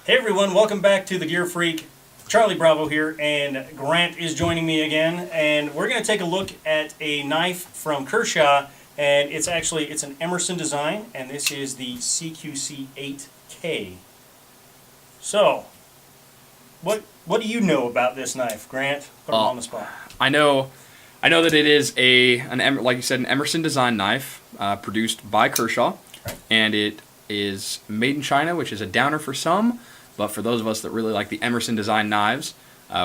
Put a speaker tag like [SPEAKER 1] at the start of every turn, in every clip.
[SPEAKER 1] Hey everyone, welcome back to the Gear Freak. Charlie Bravo here, and Grant is joining me again, and we're going to take a look at a knife from Kershaw, and it's an Emerson design, and this is the CQC-8K. So, what do you know about this knife, Grant? Put him on the spot.
[SPEAKER 2] I know that it is like you said, an Emerson design knife produced by Kershaw,
[SPEAKER 1] Right.
[SPEAKER 2] and it is made in China, which is a downer for some, but for those of us that really like the Emerson design knives,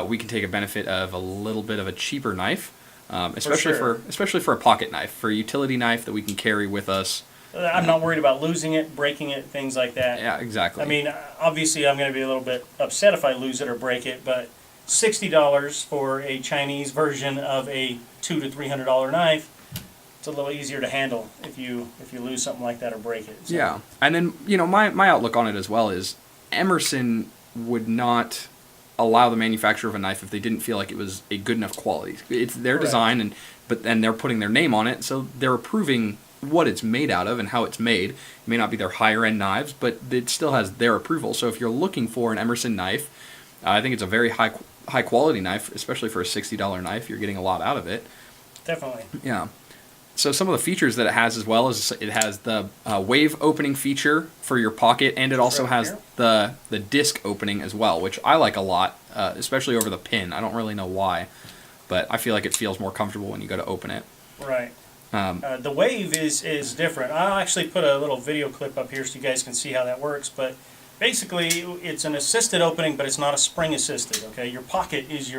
[SPEAKER 2] we can take a benefit of a little bit of a cheaper knife, especially for a pocket knife, for a utility knife that we can carry with us.
[SPEAKER 1] I'm not worried about losing it, breaking it, things like that.
[SPEAKER 2] Yeah, exactly.
[SPEAKER 1] I mean, obviously I'm going to be a little bit upset if I lose it or break it, but $60 for a Chinese version of a $200 to $300 knife, it's a little easier to handle if you lose something like that or break it. So.
[SPEAKER 2] Yeah, and then my outlook on it as well is Emerson would not allow the manufacturer of a knife if they didn't feel like it was a good enough quality. It's their
[SPEAKER 1] Correct.
[SPEAKER 2] design, but then they're putting their name on it, so they're approving what it's made out of and how it's made. It may not be their higher end knives, but it still has their approval. So if you're looking for an Emerson knife, I think it's a very high quality knife, especially for a $60 knife. You're getting a lot out of it.
[SPEAKER 1] Definitely.
[SPEAKER 2] Yeah. So some of the features that it has as well is it has the wave opening feature for your pocket, and it also has the disc opening as well, which I like a lot, especially over the pin. I don't really know why, but I feel like it feels more comfortable when you go to open it.
[SPEAKER 1] Right. The wave is different. I'll actually put a little video clip up here so you guys can see how that works, but basically it's an assisted opening, but it's not a spring assisted, okay? Your pocket is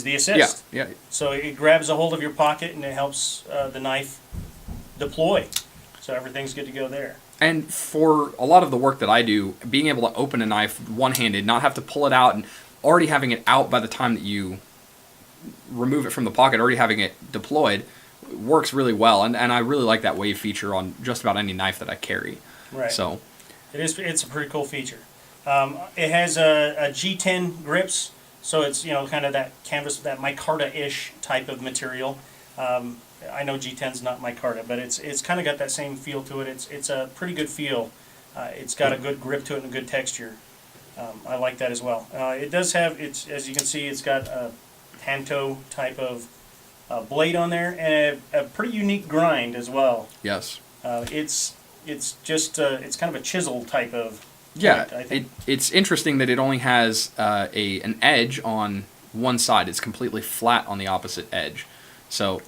[SPEAKER 1] the assist.
[SPEAKER 2] Yeah.
[SPEAKER 1] So it grabs a hold of your pocket and it helps the knife deploy. So everything's good to go there.
[SPEAKER 2] And for a lot of the work that I do, being able to open a knife one-handed, not have to pull it out, and already having it out by the time that you remove it from the pocket, already having it deployed, works really well. And I really like that wave feature on just about any knife that I carry.
[SPEAKER 1] Right.
[SPEAKER 2] So
[SPEAKER 1] it's a pretty cool feature. It has a G10 grips. So it's, kind of that canvas, that micarta-ish type of material. I know G10's not micarta, but it's kind of got that same feel to it. It's a pretty good feel. It's got a good grip to it and a good texture. I like that as well. It does have, as you can see, it's got a Tanto type of blade on there and a pretty unique grind as well.
[SPEAKER 2] yes.
[SPEAKER 1] It's kind of a chisel type of.
[SPEAKER 2] Yeah,
[SPEAKER 1] I think.
[SPEAKER 2] it's interesting that it only has an edge on one side. It's completely flat on the opposite edge. So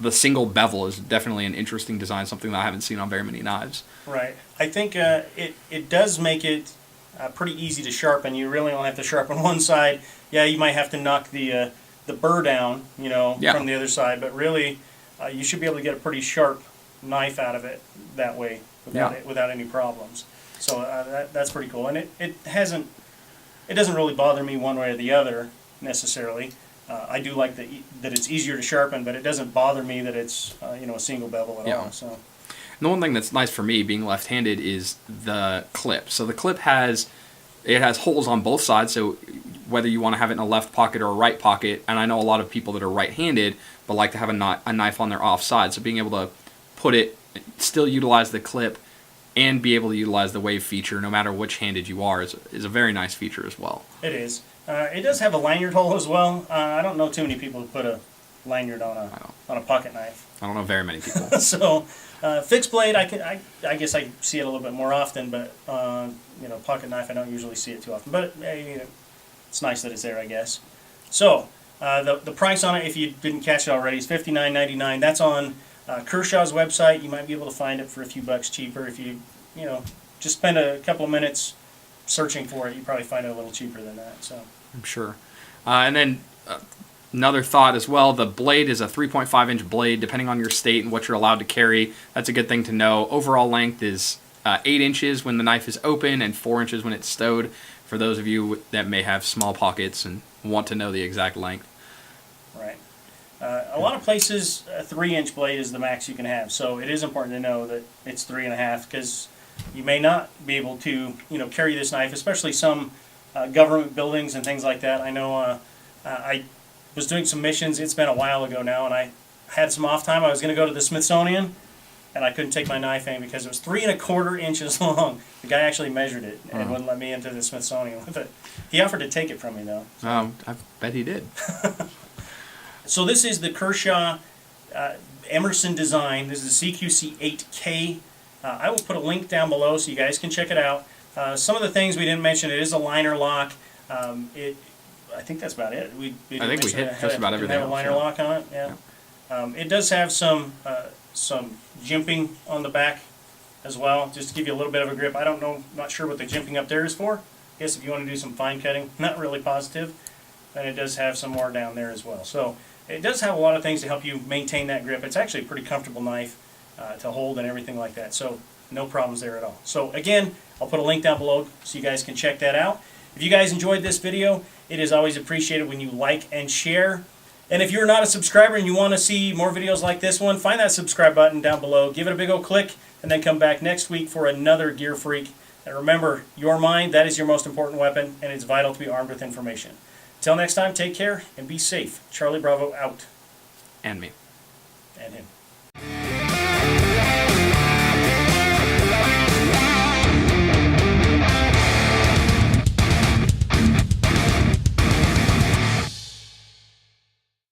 [SPEAKER 2] the single bevel is definitely an interesting design, something that I haven't seen on very many knives.
[SPEAKER 1] Right. I think it does make it pretty easy to sharpen. You really only have to sharpen one side. Yeah, you might have to knock the burr down, from the other side, but really you should be able to get a pretty sharp knife out of it that way without any problems. So that's pretty cool, and it doesn't really bother me one way or the other necessarily. I do like that it's easier to sharpen, but it doesn't bother me that it's a single bevel at all. So.
[SPEAKER 2] And the one thing that's nice for me being left-handed is the clip. So the clip has holes on both sides, so whether you want to have it in a left pocket or a right pocket, and I know a lot of people that are right-handed but like to have a knife on their off side, so being able to put it, still utilize the clip, and be able to utilize the wave feature no matter which handed you are is a very nice feature as well.
[SPEAKER 1] It is. It does have a lanyard hole as well. I don't know too many people who put a lanyard on a pocket knife.
[SPEAKER 2] I don't know very many people.
[SPEAKER 1] So fixed blade, I guess I see it a little bit more often, but pocket knife I don't usually see it too often. But it's nice that it's there, I guess. So the price on it, if you didn't catch it already, is $59.99. That's on Kershaw's website. You might be able to find it for a few bucks cheaper if you just spend a couple of minutes searching for it. You probably find it a little cheaper than that. So
[SPEAKER 2] I'm sure. And then another thought as well: the blade is a 3.5-inch blade, depending on your state and what you're allowed to carry. That's a good thing to know. Overall length is 8 inches when the knife is open and 4 inches when it's stowed. For those of you that may have small pockets and want to know the exact length.
[SPEAKER 1] Right. A lot of places, a 3-inch blade is the max you can have. So it is important to know that it's 3.5 because you may not be able to, carry this knife, especially some government buildings and things like that. I know I was doing some missions. It's been a while ago now, and I had some off time. I was going to go to the Smithsonian, and I couldn't take my knife in because it was 3 1/4 inches long. The guy actually measured it and wouldn't let me into the Smithsonian with it. He offered to take it from me, though.
[SPEAKER 2] I bet he did.
[SPEAKER 1] So this is the Kershaw Emerson design. This is the CQC-8K. I will put a link down below so you guys can check it out. Some of the things we didn't mention, it is a liner lock. I think that's about it.
[SPEAKER 2] I think we hit just about everything.
[SPEAKER 1] Have a liner lock on it, yeah. It does have some jimping on the back as well, just to give you a little bit of a grip. Not sure what the jimping up there is for. I guess if you want to do some fine cutting, not really positive. And it does have some more down there as well. So it does have a lot of things to help you maintain that grip. It's actually a pretty comfortable knife to hold and everything like that. So no problems there at all. So again, I'll put a link down below so you guys can check that out. If you guys enjoyed this video, it is always appreciated when you like and share. And if you're not a subscriber and you want to see more videos like this one, find that subscribe button down below, give it a big old click, and then come back next week for another Gear Freak. And remember, your mind, that is your most important weapon, and it's vital to be armed with information. Until next time, take care and be safe. Charlie Bravo out.
[SPEAKER 2] And me.
[SPEAKER 1] And him.